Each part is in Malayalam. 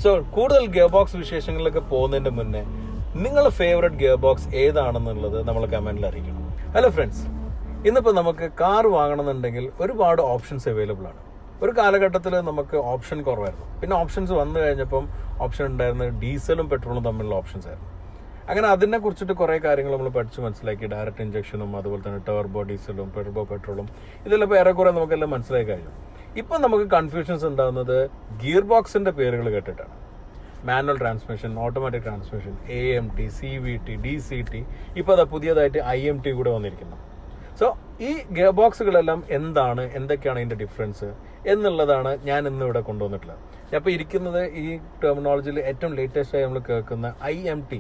സോ കൂടുതൽ ഗിയർ ബോക്സ് വിശേഷങ്ങളിലൊക്കെ പോകുന്നതിന്റെ മുന്നേ നിങ്ങളുടെ ഫേവറേറ്റ് ഗിയർ ബോക്സ് ഏതാണെന്നുള്ളത് നമ്മൾ കമന്റിൽ അറിയിക്കണം. ഹലോ ഫ്രണ്ട്സ്, ഇന്നിപ്പോൾ നമുക്ക് കാർ വാങ്ങണമെന്നുണ്ടെങ്കിൽ ഒരുപാട് ഓപ്ഷൻസ് അവൈലബിൾ ആണ്. ഒരു കാലഘട്ടത്തിൽ നമുക്ക് ഓപ്ഷൻ കുറവായിരുന്നു. പിന്നെ ഓപ്ഷൻസ് വന്നു കഴിഞ്ഞപ്പം ഓപ്ഷൻ ഉണ്ടായിരുന്നത് ഡീസലും പെട്രോളും തമ്മിലുള്ള ഓപ്ഷൻസ് ആയിരുന്നു. അങ്ങനെ അതിനെ കുറിച്ചിട്ട് കുറേ കാര്യങ്ങൾ നമ്മൾ പഠിച്ച് മനസ്സിലാക്കി. ഡയറക്റ്റ് ഇഞ്ചക്ഷനും അതുപോലെ തന്നെ ടർബോ ഡീസലും ടർബോ പെട്രോളും ഇതെല്ലാം ഇപ്പോൾ ഏറെക്കുറെ നമുക്കെല്ലാം മനസ്സിലാക്കി കഴിഞ്ഞു. ഇപ്പം നമുക്ക് കൺഫ്യൂഷൻസ് ഉണ്ടാകുന്നത് ഗിയർ ബോക്സിൻ്റെ പേരുകൾ കേട്ടിട്ടാണ്. Manual transmission, automatic transmission, AMT, CVT, DCT, ഇപ്പോൾ അതാ പുതിയതായിട്ട് IMT കൂടെ വന്നിരിക്കുന്നു. സോ ഈ ഗിയർ ബോക്സുകളെല്ലാം എന്താണ്, എന്തൊക്കെയാണ് ഇതിൻ്റെ ഡിഫറൻസ് എന്നുള്ളതാണ് ഞാൻ ഇന്ന് ഇവിടെ കൊണ്ടുവന്നിട്ടുള്ളത്. ഞാൻ ഇപ്പോൾ ഇരിക്കുന്നത് ഈ ടെർമിനോളജിയിൽ ഏറ്റവും ലേറ്റസ്റ്റ് ആയി നമ്മൾ കേൾക്കുന്ന IMT,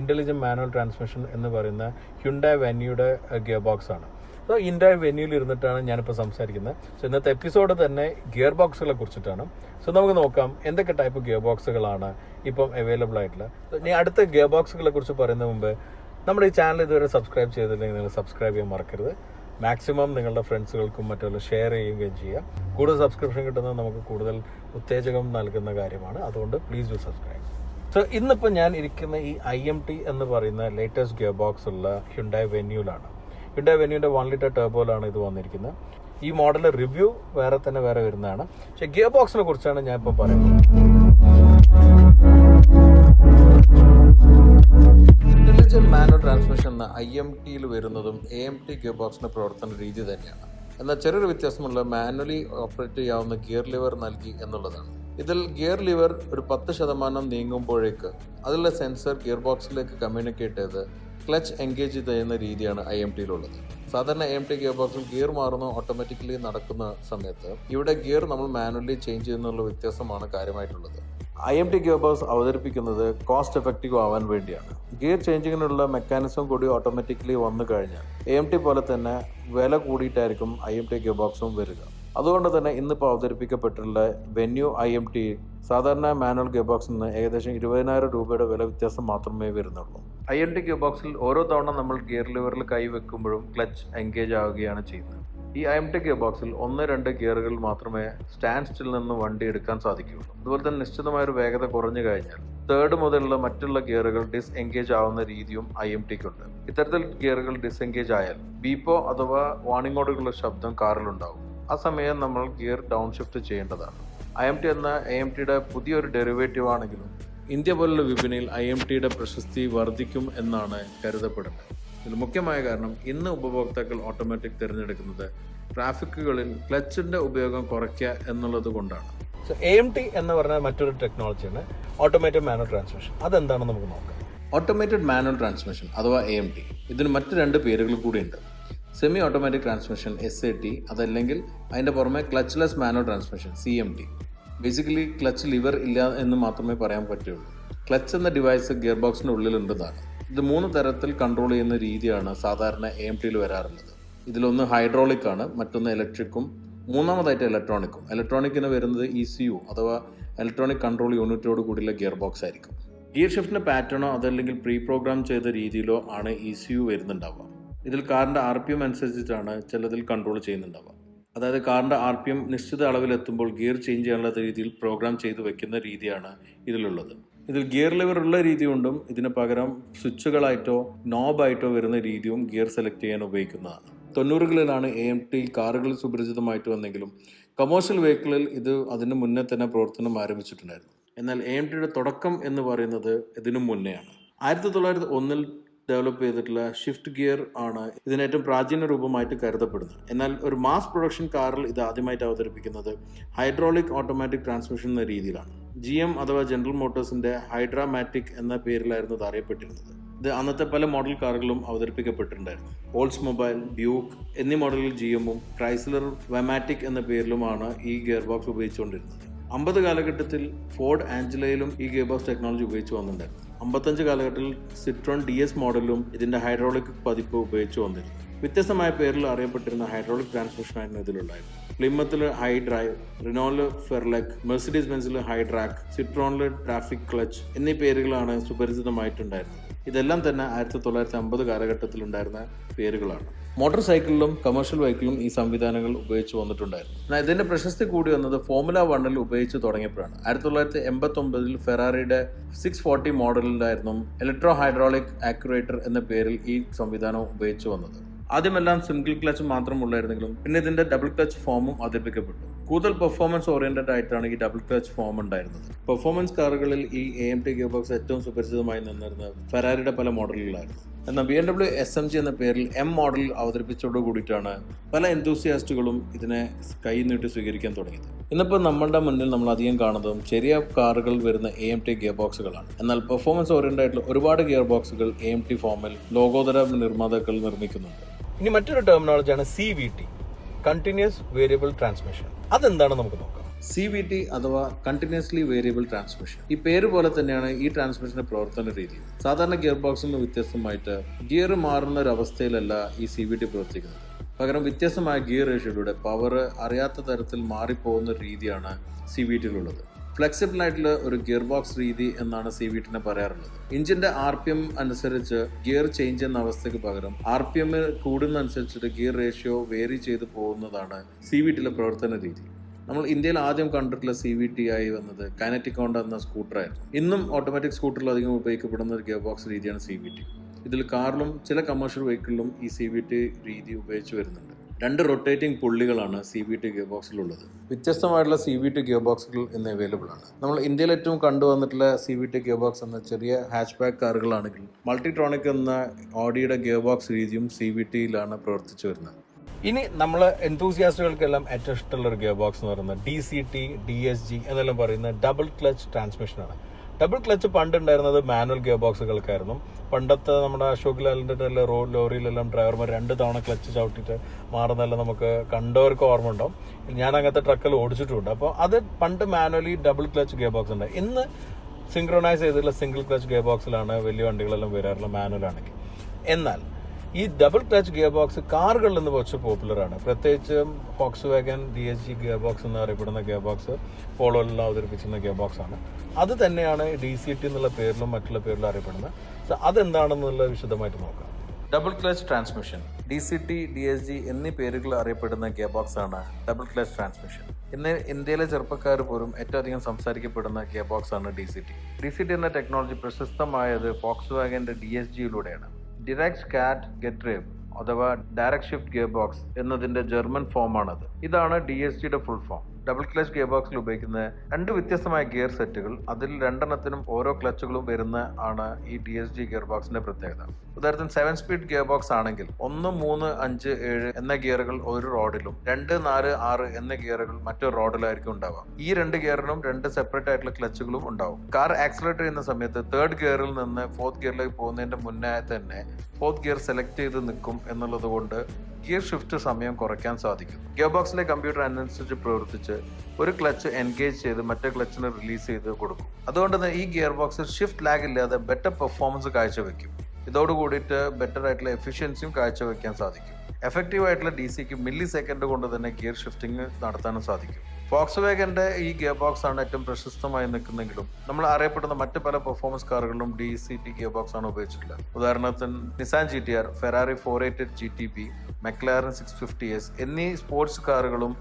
ഇൻ്റലിജൻറ്റ് മാനുവൽ ട്രാൻസ്മിഷൻ എന്ന് പറയുന്ന ഹ്യുണ്ടായ് വെന്യൂയുടെ ഗിയർ ബോക്സ് ആണ്. സോ ഹ്യുണ്ടായ് വെന്യൂയിൽ ഇരുന്നിട്ടാണ് ഞാനിപ്പോൾ സംസാരിക്കുന്നത്. സോ ഇന്നത്തെ എപ്പിസോഡ് തന്നെ ഗിയർ ബോക്സുകളെ കുറിച്ചിട്ടാണ്. സോ നമുക്ക് നോക്കാം എന്തൊക്കെ ടൈപ്പ് ഗിയർ ബോക്സുകളാണ് ഇപ്പം അവൈലബിൾ ആയിട്ടുള്ളത്. ഇനി അടുത്ത ഗിയർ ബോക്സുകളെ കുറിച്ച് പറയുന്നതിന് മുമ്പ് നമ്മുടെ ഈ ചാനൽ ഇതുവരെ സബ്സ്ക്രൈബ് ചെയ്തില്ലെങ്കിൽ നിങ്ങൾ സബ്സ്ക്രൈബ് ചെയ്യാൻ മറക്കരുത്. മാക്സിമം നിങ്ങളുടെ ഫ്രണ്ട്സുകൾക്കും മറ്റുള്ള ഷെയർ ചെയ്യുകയും ചെയ്യുക. കൂടുതൽ സബ്സ്ക്രിപ്ഷൻ കിട്ടുന്നത് നമുക്ക് കൂടുതൽ ഉത്തേജകം നൽകുന്ന കാര്യമാണ്. അതുകൊണ്ട് പ്ലീസ് ഡു സബ്സ്ക്രൈബ്. സോ ഇന്നിപ്പോൾ ഞാൻ ഇരിക്കുന്ന ഈ IMT എന്ന് പറയുന്ന ലേറ്റസ്റ്റ് ഗിയർ ബോക്സ് ഉള്ള ഹ്യുണ്ടായ് വെന്യൂലാണ്. ഹ്യുണ്ടായ് വെന്യൂൻ്റെ 1 ലിറ്റർ ടർബോയിലാണ് ഇത് വന്നിരിക്കുന്നത്. ഈ മോഡലിൻ്റെ റിവ്യൂ വേറെ വരുന്നതാണ്. പക്ഷേ ഗിയർ ബോക്സിനെ കുറിച്ചാണ് ഞാൻ ഇപ്പോൾ പറയുന്നത്. ഇൻ്റലിജൻറ്റ് മാനുവൽ ട്രാൻസ്മിഷൻ എന്ന IMTയിൽ വരുന്നതും AMT ഗിയർ ബോക്സിൻ്റെ പ്രവർത്തന രീതി തന്നെയാണ്. എന്നാൽ ചെറിയൊരു വ്യത്യാസമുള്ള മാനുവലി ഓപ്പറേറ്റ് ചെയ്യാവുന്ന ഗിയർ ലിവർ നൽകി എന്നുള്ളതാണ്. ഇതിൽ ഗിയർ ലിവർ ഒരു 10% നീങ്ങുമ്പോഴേക്ക് അതിലുള്ള സെൻസർ ഗിയർ ബോക്സിലേക്ക് കമ്മ്യൂണിക്കേറ്റ് ചെയ്ത് ക്ലച്ച് എൻഗേജ് ചെയ്യുന്ന രീതിയാണ് IMTയിലുള്ളത്. സാധാരണ AMT ഗിയർ ബോക്സിൽ ഗിയർ മാറുന്ന ഓട്ടോമാറ്റിക്കലി നടക്കുന്ന സമയത്ത് ഇവിടെ ഗിയർ നമ്മൾ മാനുവലി ചേഞ്ച് ചെയ്യുന്നുള്ള വ്യത്യാസമാണ് കാര്യമായിട്ടുള്ളത്. IMT ഗിയർ ബോക്സ് അവതരിപ്പിക്കുന്നത് കോസ്റ്റ് എഫക്റ്റീവ് ആവാൻ വേണ്ടിയാണ്. ഗിയർ ചേഞ്ചിങ്ങിനുള്ള മെക്കാനിസം കൂടി ഓട്ടോമാറ്റിക്കലി വന്നു കഴിഞ്ഞാൽ AMT പോലെ തന്നെ വില കൂടിയിട്ടായിരിക്കും IMT ഗിയർ ബോക്സും വരിക. അതുകൊണ്ട് തന്നെ ഇന്നിപ്പോൾ അവതരിപ്പിക്കപ്പെട്ടുള്ള വെന്യൂ IMT സാധാരണ മാനുവൽ ഗിയർ ബോക്സിൽ നിന്ന് ഏകദേശം 20,000 രൂപയുടെ വില വ്യത്യാസം മാത്രമേ വരുന്നുള്ളൂ. IMT ഗിയർ ബോക്സിൽ ഓരോ തവണ നമ്മൾ ഗിയർ ലിവറിൽ കൈ വെക്കുമ്പോഴും ക്ലച്ച് എൻഗേജ് ആവുകയാണ് ചെയ്യുന്നത്. ഈ IMT ഗിയർ ബോക്സിൽ 1-2 ഗിയറുകൾ മാത്രമേ സ്റ്റാൻഡ് സ്റ്റിൽ നിന്ന് വണ്ടി എടുക്കാൻ സാധിക്കുകയുള്ളൂ. അതുപോലെ തന്നെ നിശ്ചിതമായൊരു വേഗത കുറഞ്ഞു കഴിഞ്ഞാൽ 3rd മുതലുള്ള മറ്റുള്ള ഗിയറുകൾ ഡിസ് എൻഗേജ് ആവുന്ന രീതിയും IMTക്കുണ്ട്. ഇത്തരത്തിൽ ഗിയറുകൾ ഡിസ് എൻഗേജ് ആയാൽ ബീപ്പോ അഥവാ വാണിങ്ങോടുകളുടെ ശബ്ദം കാറിലുണ്ടാവും. ആ സമയം നമ്മൾ ഗിയർ ഡൗൺ ഷിഫ്റ്റ് ചെയ്യേണ്ടതാണ്. IMT എന്ന AMTയുടെ പുതിയൊരു ഡെറിവേറ്റീവ് ആണെങ്കിലും ഇന്ത്യ പോലുള്ള വിപണിയിൽ IMTയുടെ പ്രശസ്തി വർദ്ധിക്കും എന്നാണ് കരുതപ്പെടുന്നത്. ഇതിൽ മുഖ്യമായ കാരണം ഇന്ന് ഉപഭോക്താക്കൾ ഓട്ടോമാറ്റിക് തിരഞ്ഞെടുക്കുന്നത് ട്രാഫിക്കുകളിൽ ക്ലച്ചിൻ്റെ ഉപയോഗം കുറയ്ക്കുക എന്നുള്ളത് കൊണ്ടാണ്. സോ AMT എന്ന് പറഞ്ഞാൽ മറ്റൊരു ടെക്നോളജിയാണ് ഓട്ടോമേറ്റഡ് മാനുവൽ ട്രാൻസ്മിഷൻ. അതെന്താണെന്ന് നമുക്ക് നോക്കാം. ഓട്ടോമേറ്റഡ് മാനുവൽ ട്രാൻസ്മിഷൻ അഥവാ AMT, ഇതിന് മറ്റ് 2 പേരുകൾ കൂടിയുണ്ട്. സെമി ഓട്ടോമാറ്റിക് ട്രാൻസ്മിഷൻ SAT, അതല്ലെങ്കിൽ അതിൻ്റെ പുറമെ clutchless manual transmission CMT. Basically clutch lever ഇല്ല എന്ന് മാത്രമേ പറയാൻ പറ്റുള്ളൂ. ക്ലച്ച് എന്ന ഡിവൈസ് ഗിയർ ബോക്സിൻ്റെ ഉള്ളിലുണ്ടെന്നാണ്. ഇത് 3 തരത്തിൽ കൺട്രോൾ ചെയ്യുന്ന രീതിയാണ് സാധാരണ AMTയിൽ വരാറുള്ളത്. ഇതിലൊന്ന് ഹൈഡ്രോളിക് ആണ്, മറ്റൊന്ന് ഇലക്ട്രിക്കും, മൂന്നാമതായിട്ട് ഇലക്ട്രോണിക്കും. ഇലക്ട്രോണിക്കിന് വരുന്നത് ECU അഥവാ ഇലക്ട്രോണിക് കൺട്രോൾ യൂണിറ്റോട് കൂടിയുള്ള ഗിയർ ബോക്സ് ആയിരിക്കും. ഗിയർ ഷിഫ്റ്റിൻ്റെ പാറ്റേണോ അതല്ലെങ്കിൽ പ്രീ പ്രോഗ്രാം ചെയ്ത രീതിയിലോ ആണ് ECU വരുന്നുണ്ടാവുക. ഇതിൽ കാറിൻ്റെ RPM അനുസരിച്ചിട്ടാണ് ചിലതിൽ കൺട്രോൾ ചെയ്യുന്നുണ്ടാവുക. അതായത് കാറിൻ്റെ RPM നിശ്ചിത അളവിലെത്തുമ്പോൾ ഗിയർ ചേഞ്ച് ചെയ്യാനുള്ള രീതിയിൽ പ്രോഗ്രാം ചെയ്ത് വെക്കുന്ന രീതിയാണ് ഇതിലുള്ളത്. ഇതിൽ ഗിയർ ലിവർ ഉള്ള രീതിയുണ്ടും ഇതിന് പകരം സ്വിച്ചുകളായിട്ടോ നോബായിട്ടോ വരുന്ന രീതിയും ഗിയർ സെലക്ട് ചെയ്യാൻ ഉപയോഗിക്കുന്നതാണ്. 90കളിലാണ് AMT കാറുകളിൽ സുപരിചിതമായിട്ട് വന്നെങ്കിലും കമേഴ്ഷ്യൽ വെഹിക്കിളിൽ ഇത് അതിന് മുന്നേ തന്നെ പ്രവർത്തനം ആരംഭിച്ചിട്ടുണ്ടായിരുന്നു. എന്നാൽ AMTയുടെ തുടക്കം എന്ന് പറയുന്നത് ഇതിനു മുന്നെയാണ്. 1901 ഡെവലപ്പ് ചെയ്തിട്ടുള്ള ഷിഫ്റ്റ് ഗിയർ ആണ് ഇതിന് ഏറ്റവും പ്രാചീന രൂപമായിട്ട് കരുതപ്പെടുന്നത്. എന്നാൽ ഒരു മാസ് പ്രൊഡക്ഷൻ കാറിൽ ഇത് ആദ്യമായിട്ട് അവതരിപ്പിക്കുന്നത് ഹൈഡ്രോളിക് ഓട്ടോമാറ്റിക് ട്രാൻസ്മിഷൻ എന്ന രീതിയിലാണ്. GM അഥവാ ജനറൽ മോട്ടോഴ്സിന്റെ ഹൈഡ്രാമാറ്റിക് എന്ന പേരിലായിരുന്നു ഇത് അറിയപ്പെട്ടിരുന്നത്. ഇത് അന്നത്തെ പല മോഡൽ കാറുകളും അവതരിപ്പിക്കപ്പെട്ടിട്ടുണ്ടായിരുന്നു. ഓൾസ് മൊബൈൽ, ഡ്യൂക്ക് എന്നീ മോഡലിൽ GMഉം ക്രൈസ്ലർ വെമാറ്റിക് എന്ന പേരിലുമാണ് ഈ ഗിയർ ബോക്സ് ഉപയോഗിച്ചുകൊണ്ടിരുന്നത്. 50 കാലഘട്ടത്തിൽ ഫോർഡ് ആഞ്ചലയിലും ഈ ഗിയർ ബോക്സ് ടെക്നോളജി ഉപയോഗിച്ച് വന്നിട്ടുണ്ടായിരുന്നു. 55 കാലഘട്ടത്തിൽ സിട്രോൺ DS മോഡലും ഇതിന്റെ ഹൈഡ്രോളിക് പതിപ്പ് ഉപയോഗിച്ച് വന്നിരുന്നു. വ്യത്യസ്തമായ പേരിൽ അറിയപ്പെട്ടിരുന്ന ഹൈഡ്രോളിക് ട്രാൻസ്മിഷനായിരുന്നു ഇതിലുണ്ടായിരുന്നു. പ്ലിമത്തിൽ ഹൈ ഡ്രൈവ്, റിനോളിൽ ഫെർലെക്, മെഴ്സിഡീസ് ബെൻസിൽ ഹൈഡ്രാക്ക്, സിട്രോണിൽ ട്രാഫിക് ക്ലച്ച് എന്നീ പേരുകളാണ് സുപരിചിതമായിട്ടുണ്ടായിരുന്നത്. ഇതെല്ലാം തന്നെ 1950 കാലഘട്ടത്തിലുണ്ടായിരുന്ന പേരുകളാണ്. മോട്ടോർ സൈക്കിളിലും കമേഴ്ഷ്യൽ വെഹിക്കിളും ഈ സംവിധാനങ്ങൾ ഉപയോഗിച്ച് വന്നിട്ടുണ്ടായിരുന്നു. എന്നാൽ ഇതിന്റെ പ്രശസ്തി കൂടി വന്നത് ഫോർമുല 1 ഉപയോഗിച്ച് തുടങ്ങിയപ്പോഴാണ്. 1989 ഫെറാറിയുടെ 640 മോഡലിലായിരുന്നു ഇലക്ട്രോ ഹൈഡ്രോളിക് ആക്യുവേറ്റർ എന്ന പേരിൽ ഈ സംവിധാനം ഉപയോഗിച്ച് വന്നത്. ആദ്യമെല്ലാം സിംഗിൾ ക്ലച്ച് മാത്രമുള്ളായിരുന്നെങ്കിലും പിന്നെ ഇതിന്റെ ഡബിൾ ക്ലച്ച് ഫോമും അവതരിപ്പിക്കപ്പെട്ടു. കൂടുതൽ പെർഫോമൻസ് ഓറിയന്റഡ് ആയിട്ടാണ് ഈ ഡബിൾ ക്ലച്ച് ഫോം ഉണ്ടായിരുന്നത്. പെർഫോമൻസ് കാറുകളിൽ ഈ AMT ഗിയർബോക്സ് ഏറ്റവും സുപരിചിതമായി നിന്നിരുന്നത് ഫെറാറിയുടെ പല മോഡലുകളായിരുന്നു. എന്നാൽ BMW SMG എന്ന പേരിൽ M മോഡൽ അവതരിപ്പിച്ചതോട് കൂടിയിട്ടാണ് പല എന്തൂസിയാസ്റ്റുകളും ഇതിനെ കൈ നീട്ടി സ്വീകരിക്കാൻ തുടങ്ങിയത്. ഇന്നിപ്പോൾ നമ്മളുടെ മുന്നിൽ നമ്മൾ അധികം കാണുന്നതും ചെറിയ കാറുകൾ വരുന്ന AMT ഗിയർബോക്സുകളാണ്. എന്നാൽ പെർഫോമൻസ് ഓറിയന്റഡ് ആയിട്ടുള്ള ഒരുപാട് ഗിയർബോക്സുകൾ AMT ഫോമിൽ ലോകോത്തര നിർമ്മാതാക്കൾ നിർമ്മിക്കുന്നുണ്ട്. ഇനി മറ്റൊരു ടെർമിനോളജിയാണ് CVT, കണ്ടിന്യൂസ് വേരിയബിൾ ട്രാൻസ്മിഷൻ. അതെന്താണെന്ന് നമുക്ക് നോക്കാം. CVT അഥവാ കണ്ടിന്യൂസ്ലി വേരിയബിൾ ട്രാൻസ്മിഷൻ. ഈ പേര് പോലെ തന്നെയാണ് ഈ ട്രാൻസ്മിഷന്റെ പ്രവർത്തന രീതി. സാധാരണ ഗിയർ ബോക്സിൽ നിന്ന് വ്യത്യസ്തമായിട്ട് ഗിയർ മാറുന്ന ഒരു അവസ്ഥയിലല്ല ഈ CVT പ്രവർത്തിക്കുന്നത്. പകരം വ്യത്യസ്തമായ ഗിയർ റേഷ്യോയിലൂടെ പവർ അറിയാത്ത തരത്തിൽ മാറിപ്പോകുന്ന രീതിയാണ് CVTയിലുള്ളത്. ഫ്ലെക്സിബിൾ ആയിട്ടുള്ള ഒരു ഗിയർ ബോക്സ് രീതി എന്നാണ് CVTനെ പറയാറുള്ളത്. എഞ്ചിന്റെ RPM അനുസരിച്ച് ഗിയർ ചേഞ്ച് എന്ന അവസ്ഥയ്ക്ക് പകരം RPM കൂടുന്നതനുസരിച്ചിട്ട് ഗിയർ റേഷ്യോ വേരി ചെയ്ത് പോകുന്നതാണ് CVTയിലെ പ്രവർത്തന രീതി. നമ്മൾ ഇന്ത്യയിൽ ആദ്യം കണ്ടിട്ടുള്ള CVT ആയി വന്നത് കൈനറ്റിക് ഹോണ്ട എന്ന സ്കൂട്ടറായിരുന്നു. ഇന്നും ഓട്ടോമാറ്റിക് സ്കൂട്ടറിൽ അധികം ഉപയോഗിക്കപ്പെടുന്ന ഒരു ഗിയർ ബോക്സ് രീതിയാണ് CVT. ഇതിൽ കാറിലും ചില കമേഴ്ഷ്യൽ വെഹിക്കിളിലും ഈ CVT രീതി ഉപയോഗിച്ച് വരുന്നുണ്ട്. 2 റൊട്ടേറ്റിംഗ് പുള്ളികളാണ് CVT ഗിയർ ബോക്സിലുള്ളത്. വ്യത്യസ്തമായിട്ടുള്ള CVT ഗിയർ ബോക്സുകൾ ഇന്ന് അവൈലബിൾ ആണ്. നമ്മൾ ഇന്ത്യയിൽ ഏറ്റവും കണ്ടുവന്നിട്ടുള്ള CVT ഗിയർ ബോക്സ് എന്ന ചെറിയ ഹാച്ച് ബാക്ക് കാറുകളാണെങ്കിൽ TripTronic എന്ന ഓഡിയുടെ ഗിയർ ബോക്സ് രീതിയും CVTയിലാണ് പ്രവർത്തിച്ചു വരുന്നത്. ഇനി നമ്മൾ എന്തൂസിയാസ്റ്റുകൾക്കെല്ലാം ഏറ്റവും ഇഷ്ടമുള്ള ഒരു ഗിയർ ബോക്സ് എന്ന് പറയുന്നത് DCT, DSG എന്നെല്ലാം പറയുന്ന ഡബിൾ ക്ലച്ച് ട്രാൻസ്മിഷനാണ്. ഡബിൾ ക്ലച്ച് പണ്ട് ഉണ്ടായിരുന്നത് മാനുവൽ ഗിയർ ബോക്സുകൾക്കായിരുന്നു. പണ്ടത്തെ നമ്മുടെ അശോക് ലാലിൻ്റെ ലോറിയിലെല്ലാം ഡ്രൈവർമാർ 2 തവണ ക്ലച്ച് ചവിട്ടിയിട്ട് മാറുന്നതെല്ലാം നമുക്ക് കണ്ടവർക്ക് ഓർമ്മ ഉണ്ടാവും. ഞാൻ അങ്ങനത്തെ ട്രക്കിൽ ഓടിച്ചിട്ടുണ്ട്. അപ്പോൾ അത് പണ്ട് manually double clutch gear box ഉണ്ട്. ഇന്ന് സിങ്ക്രണൈസ് ചെയ്തിട്ടുള്ള സിംഗിൾ ക്ലച്ച് ഗിയർ ബോക്സിലാണ് വലിയ വണ്ടികളെല്ലാം വരാറുള്ളത് മാനുവൽ ആണെങ്കിൽ. എന്നാൽ ഈ ഡബിൾ ക്ലച്ച് ഗിയർ ബോക്സ് കാറുകളിൽ നിന്ന് കുറച്ച് പോപ്പുലറാണ്. പ്രത്യേകിച്ച് ഫോക്സ്വാഗൻ DSG ഗിയർബോക്സ് എന്നറിയപ്പെടുന്ന ഗിയർ ബോക്സ് പോളോയിലെല്ലാം അവതരിപ്പിച്ചിരുന്ന ഗിയർ ബോക്സ് ആണ്. അത് തന്നെയാണ് DCT എന്നുള്ള പേരിലും മറ്റുള്ള പേരിലും അറിയപ്പെടുന്നത്. അതെന്താണെന്നുള്ള വിശദമായിട്ട് നോക്കാം. Double clutch transmission, DCT, DSG എന്നീ പേരുകൾ അറിയപ്പെടുന്ന ഗിയർ ബോക്സ് ആണ് ഡബിൾ ക്ലച്ച് ട്രാൻസ്മിഷൻ. ഇന്ന് ഇന്ത്യയിലെ ചെറുപ്പക്കാർ പോലും ഏറ്റവും അധികം സംസാരിക്കപ്പെടുന്ന ഗിയർ ബോക്സ് ആണ് DCT. DCT എന്ന ടെക്നോളജി പ്രശസ്തമായത് ഫോക്സ്വാഗന്റെ DSGയിലൂടെയാണ്. ഡിറക്റ്റ് കാറ്റ് ഗെറ്റ് ഡ്രൈവ് അഥവാ ഡയറക്ട് ഷിഫ്റ്റ് ഗിയർ ബോക്സ് എന്നതിന്റെ ജർമ്മൻ ഫോമാണത്. ഇതാണ് DSGയുടെ full form. Double clutch gear ബോക്സിൽ ഉപയോഗിക്കുന്ന 2 വ്യത്യസ്തമായ ഗിയർ സെറ്റുകൾ, അതിൽ 2 ഓരോ ക്ലച്ചുകളും വരുന്ന ആണ് ഈ DSG ഗിയർ ബോക്സിന്റെ പ്രത്യേകത. ഉദാഹരണത്തിന് 7 സ്പീഡ് ഗിയർ ബോക്സ് ആണെങ്കിൽ 1, 3, 5, 7 എന്ന ഗിയറുകൾ ഒരു റോഡിലും 2, 4, 6 എന്ന ഗിയറുകൾ മറ്റൊരു റോഡിലായിരിക്കും ഉണ്ടാവുക. ഈ 2 ഗിയറിനും 2 സെപ്പറേറ്റ് ആയിട്ടുള്ള ക്ലച്ചുകളും ഉണ്ടാവും. കാർ ആക്സിലറേറ്റ് ചെയ്യുന്ന സമയത്ത് 3rd ഗിയറിൽ നിന്ന് 4th ഗിയറിലേക്ക് പോകുന്നതിന്റെ മുന്നേ തന്നെ 4th ഗിയർ സെലക്ട് ചെയ്ത് നിൽക്കും എന്നുള്ളത് കൊണ്ട് ഗിയർ ഷിഫ്റ്റ് സമയം കുറയ്ക്കാൻ സാധിക്കും. ഗിയർ ബോക്സിലെ കമ്പ്യൂട്ടർ അനുസരിച്ച് പ്രവർത്തിച്ച് ഒരു ക്ലച്ച് എൻഗേജ് ചെയ്ത് മറ്റേ ക്ലച്ചിന് റിലീസ് ചെയ്ത് കൊടുക്കും. അതുകൊണ്ട് തന്നെ ഈ ഗിയർ ബോക്സിൽ ഷിഫ്റ്റ് ലാഗ് ഇല്ലാതെ ബെറ്റർ പെർഫോമൻസ് കാഴ്ചവെക്കും. ഇതോട് കൂടിയിട്ട് ബെറ്റർ ആയിട്ടുള്ള എഫിഷ്യൻസിയും കാഴ്ചവെക്കാൻ സാധിക്കും. എഫക്റ്റീവ് ആയിട്ടുള്ള DCക്ക് മില്ലി സെക്കൻഡ് കൊണ്ട് തന്നെ ഗിയർ ഷിഫ്റ്റിംഗ് നടത്താനും സാധിക്കും. ഫോക്സ്വാഗന്റെ ഈ ഗിയർ ബോക്സ് ആണ് ഏറ്റവും പ്രശസ്തമായി നിൽക്കുന്നെങ്കിലും നമ്മൾ അറിയപ്പെടുന്ന മറ്റ് പല പെർഫോമൻസ് കാറുകളിലും DCT ഗിയർ ബോക്സ് ആണ് ഉപയോഗിച്ചിട്ടുള്ളത്. ഉദാഹരണത്തിന് Nissan GTR, Ferrari 488 GTB, McLaren 650S എന്നീ സ്പോർട്സ് കാറുകളും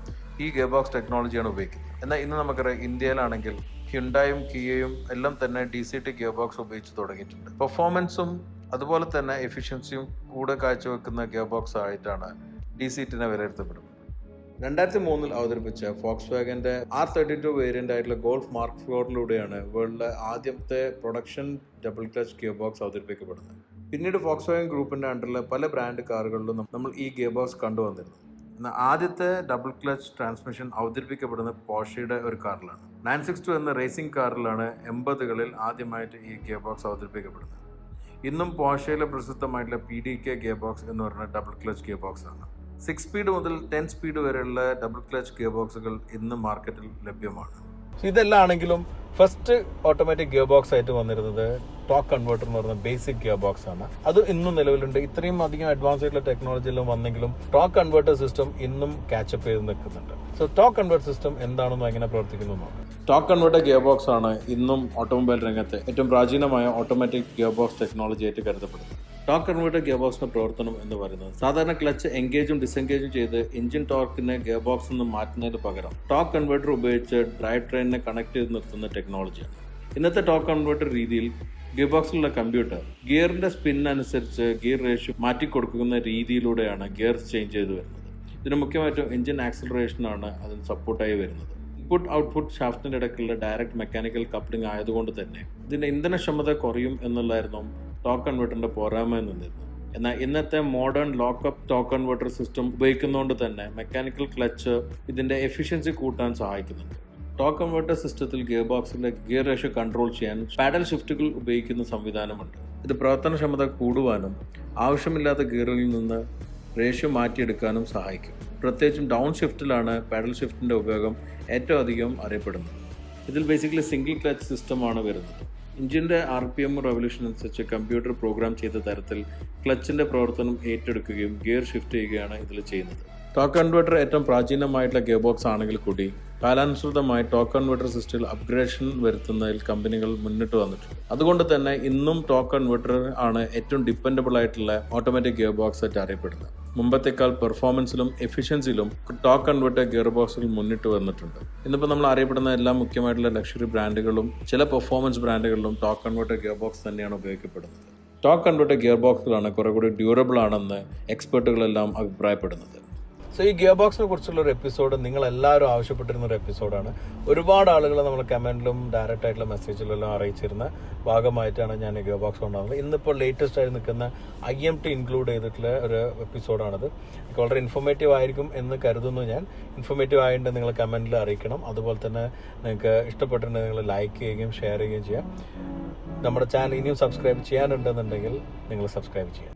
ഈ ഗിയർ ബോക്സ് ടെക്നോളജിയാണ് ഉപയോഗിക്കുന്നത്. എന്നാൽ ഇന്ന് നമുക്കറിയാം ഇന്ത്യയിലാണെങ്കിൽ ഹ്യുണ്ടായും കിയയും എല്ലാം തന്നെ DCT ഗിയർ ബോക്സ് ഉപയോഗിച്ച് തുടങ്ങിയിട്ടുണ്ട്. പെർഫോമൻസും അതുപോലെ തന്നെ എഫിഷ്യൻസിയും കൂടെ കാഴ്ചവെക്കുന്ന ഗിയർ ബോക്സ് ആയിട്ടാണ് DCTനെ വിലയിരുത്തപ്പെടുന്നത്. 2003 അവതരിപ്പിച്ച ഫോക്സ്വാഗന്റെ R32 വേരിയന്റ് ആയിട്ടുള്ള ഗോൾഫ് മാർക്ക് 4 വേൾഡിലെ ആദ്യത്തെ production double clutch gear box അവതരിപ്പിക്കപ്പെടുന്നത്. പിന്നീട് ഫോക്സ്വാഗൻ ഗ്രൂപ്പിന്റെ അണ്ടറിലെ പല ബ്രാൻഡ് കാറുകളിലും നമ്മൾ ഈ ഗിയർ ബോക്സ് കണ്ടുവന്നിരുന്നു. എന്നാൽ ആദ്യത്തെ ഡബിൾ ക്ലച്ച് ട്രാൻസ്മിഷൻ അവതരിപ്പിക്കപ്പെടുന്നത് പോർഷയുടെ ഒരു കാറിലാണ്. 962 എന്ന റേസിംഗ് കാറിലാണ് 80കളിൽ ആദ്യമായിട്ട് ഈ ഗിയർ ബോക്സ് അവതരിപ്പിക്കപ്പെടുന്നത്. ഇന്നും പോർഷയിലെ പ്രസിദ്ധമായിട്ടുള്ള PDK ഗിയർ ബോക്സ് എന്ന് പറയുന്ന ഡബിൾ ക്ലച്ച് ഗിയർ ബോക്സ് ആണ്. 6 സ്പീഡ് മുതൽ 10 സ്പീഡ് വരെയുള്ള ഡബിൾ ക്ലച്ച് ഗിയർ ബോക്സുകൾ ഇന്ന് മാർക്കറ്റിൽ ലഭ്യമാണ്. ഇതെല്ലാം ആണെങ്കിലും ഫസ്റ്റ് ഓട്ടോമാറ്റിക് ഗിയർ ബോക്സ് ആയിട്ട് വന്നിരുന്നത് ടോർക്ക് കൺവേർട്ടർ എന്ന് പറയുന്ന ബേസിക് ഗിയർ ബോക്സ് ആണ്. അത് ഇന്നും നിലവിലുണ്ട്. ഇത്രയും അധികം അഡ്വാൻസ് ആയിട്ടുള്ള ടെക്നോളജിയിലും വന്നെങ്കിലും ടോർക്ക് കൺവേർട്ടർ സിസ്റ്റം ഇന്നും കാച്ചപ്പ് ചെയ്ത് നിൽക്കുന്നുണ്ട്. സോ ടോർക്ക് കൺവേർട്ടർ സിസ്റ്റം എന്താണെന്നും എങ്ങനെ പ്രവർത്തിക്കുന്നു നോക്കാം. ടോർക്ക് കൺവേർട്ടർ ഗിയർ ബോക്സ് ആണ് ഇന്നും ഓട്ടോമൊബൈൽ രംഗത്തെ ഏറ്റവും പ്രാചീനമായ ഓട്ടോമാറ്റിക് ഗിയർ ബോക്സ് ടെക്നോളജി ആയിട്ട് കരുതപ്പെടുന്നത്. ടോർക്ക് കൺവേർട്ടർ ഗിയർ ബോക്സിന്റെ പ്രവർത്തനം എന്ന് പറയുന്നത് സാധാരണ ക്ലച്ച് എൻഗേജും ഡിസെൻഗേജും ചെയ്ത് എഞ്ചിൻ ടോർക്കിനെ ഗിയർ ബോക്സിൽ നിന്ന് മാറ്റുന്നതിന് പകരം ടോർക്ക് കൺവേർട്ടർ ഉപയോഗിച്ച് ഡ്രൈവ് ട്രെയിനിനെ കണക്ട് ചെയ്ത് നിർത്തുന്ന ടെക്നോളജിയാണ്. ഇന്നത്തെ ടോർക്ക് കൺവേർട്ടർ രീതിയിൽ ഗിയർ ബോക്സിലുള്ള കമ്പ്യൂട്ടർ ഗിയറിന്റെ സ്പിൻ അനുസരിച്ച് ഗിയർ റേഷ്യോ മാറ്റിക്കൊടുക്കുന്ന രീതിയിലൂടെയാണ് ഗിയർ ചേഞ്ച് ചെയ്ത് വരുന്നത്. ഇതിന് മുഖ്യമായിട്ടും എഞ്ചിൻ ആക്സിലറേഷനാണ് അതിന് സപ്പോർട്ടായി വരുന്നത്. ഇൻപുട്ട് ഔട്ട്പുട്ട് ഷാഫ്റ്റിന്റെ ഇടയ്ക്കുള്ള ഡയറക്റ്റ് മെക്കാനിക്കൽ കപ്ലിംഗ് ആയതുകൊണ്ട് തന്നെ ഇതിന്റെ ഇന്ധനക്ഷമത കുറയും എന്നുള്ളായിരുന്നു ടോർക്ക് കൺവേർട്ടറിന്റെ പോരായ്മ നിന്നിരുന്നു. എന്നാൽ ഇന്നത്തെ modern lockup torque converter system ഉപയോഗിക്കുന്നതുകൊണ്ട് തന്നെ മെക്കാനിക്കൽ ക്ലച്ച് ഇതിന്റെ എഫിഷ്യൻസി കൂട്ടാൻ സഹായിക്കുന്നുണ്ട്. ടോർക്ക് കൺവേർട്ടർ സിസ്റ്റത്തിൽ ഗിയർ ബോക്സിന്റെ ഗിയർ റേഷ്യോ കൺട്രോൾ ചെയ്യാൻ പാഡൽ ഷിഫ്റ്റുകൾ ഉപയോഗിക്കുന്ന സംവിധാനമുണ്ട്. ഇത് പ്രവർത്തനക്ഷമത കൂടുവാനും ആവശ്യമില്ലാത്ത ഗിയറിൽ നിന്ന് റേഷ്യോ മാറ്റിയെടുക്കാനും സഹായിക്കും. പ്രത്യേകിച്ചും ഡൗൺ ഷിഫ്റ്റിലാണ് പാഡൽ ഷിഫ്റ്റിന്റെ ഉപയോഗം ഏറ്റവും അധികം അറിയപ്പെടുന്നത്. ഇതിൽ ബേസിക്കലി സിംഗിൾ ക്ലച്ച് സിസ്റ്റമാണ് വരുന്നത്. എഞ്ചിൻ്റെ RPM റെവല്യൂഷൻ അനുസരിച്ച് കമ്പ്യൂട്ടർ പ്രോഗ്രാം ചെയ്ത തരത്തിൽ ക്ലച്ചിന്റെ പ്രവർത്തനം ഏറ്റെടുക്കുകയും ഗിയർ ഷിഫ്റ്റ് ചെയ്യുകയാണ് ഇതിൽ ചെയ്യുന്നത്. ടോർക്ക് കൺവേർട്ടർ ഏറ്റവും പ്രാചീനമായിട്ടുള്ള ഗിയർ ബോക്സ് ആണെങ്കിൽ കൂടി കാലാനുസൃതമായി ടോർക്ക് കൺവേർട്ടർ സിസ്റ്റത്തിൽ അപ്ഗ്രേഡേഷൻ വരുത്തുന്നതിൽ കമ്പനികൾ മുന്നിട്ട് വന്നിട്ടുണ്ട്. അതുകൊണ്ട് തന്നെ ഇന്നും ടോർക്ക് കൺവേർട്ടർ ആണ് ഏറ്റവും ഡിപ്പെൻഡബിൾ ആയിട്ടുള്ള ഓട്ടോമാറ്റിക് ഗിയർ ബോക്സ് ആയിട്ട് അറിയപ്പെടുന്നത്. മുമ്പത്തേക്കാൾ പെർഫോമൻസിലും എഫിഷ്യൻസിലും ടോർക്ക് കൺവേർട്ടർ ഗിയർ ബോക്സിൽ മുന്നിട്ട് വന്നിട്ടുണ്ട്. ഇന്നിപ്പോൾ നമ്മൾ അറിയപ്പെടുന്ന എല്ലാ മുഖ്യമായിട്ടുള്ള ലക്ഷറി ബ്രാൻഡുകളും ചില പെർഫോമൻസ് ബ്രാൻഡുകളിലും ടോർക്ക് കൺവേർട്ടർ ഗിയർ ബോക്സ് തന്നെയാണ് ഉപയോഗിക്കപ്പെടുന്നത്. ടോർക്ക് കൺവേർട്ടർ ഗിയർ ബോക്സുകളാണ് കുറെ കൂടി ഡ്യൂറബിൾ ആണെന്ന് എക്സ്പെർട്ടുകളെല്ലാം അഭിപ്രായപ്പെടുന്നത്. സോ ഈ ഗിയർ ബോക്സിനെ കുറിച്ചുള്ള ഒരു എപ്പിസോഡ് നിങ്ങൾ എല്ലാവരും ആവശ്യപ്പെട്ടിരുന്ന ഒരു എപ്പിസോഡാണ്. ഒരുപാട് ആളുകൾ നമ്മൾ കമന്റിലും ഡയറക്റ്റ് ആയിട്ടുള്ള മെസ്സേജിലും എല്ലാം അറിയിച്ചിരുന്ന ഭാഗമായിട്ടാണ് ഞാൻ ഈ ഗിയർ ബോക്സ് കൊണ്ടുവന്നത്. ഇന്നിപ്പോൾ ലേറ്റസ്റ്റ് ആയി നിൽക്കുന്ന IMT ഇൻക്ലൂഡ് ചെയ്തിട്ടുള്ള ഒരു എപ്പിസോഡാണിത്. വളരെ ഇൻഫോർമേറ്റീവ് ആയിരിക്കും എന്ന് കരുതുന്നു ഞാൻ. ഇൻഫോർമേറ്റീവ് ആയിട്ട് നിങ്ങൾ കമന്റിൽ അറിയിക്കണം. അതുപോലെ തന്നെ നിങ്ങൾക്ക് ഇഷ്ടപ്പെട്ടിട്ടുണ്ടെങ്കിൽ നിങ്ങൾ ലൈക്ക് ചെയ്യുകയും ഷെയർ ചെയ്യുകയും ചെയ്യാം. നമ്മുടെ ചാനൽ ഇനിയും സബ്സ്ക്രൈബ് ചെയ്യാനുണ്ടെന്നുണ്ടെങ്കിൽ നിങ്ങൾ സബ്സ്ക്രൈബ് ചെയ്യാം.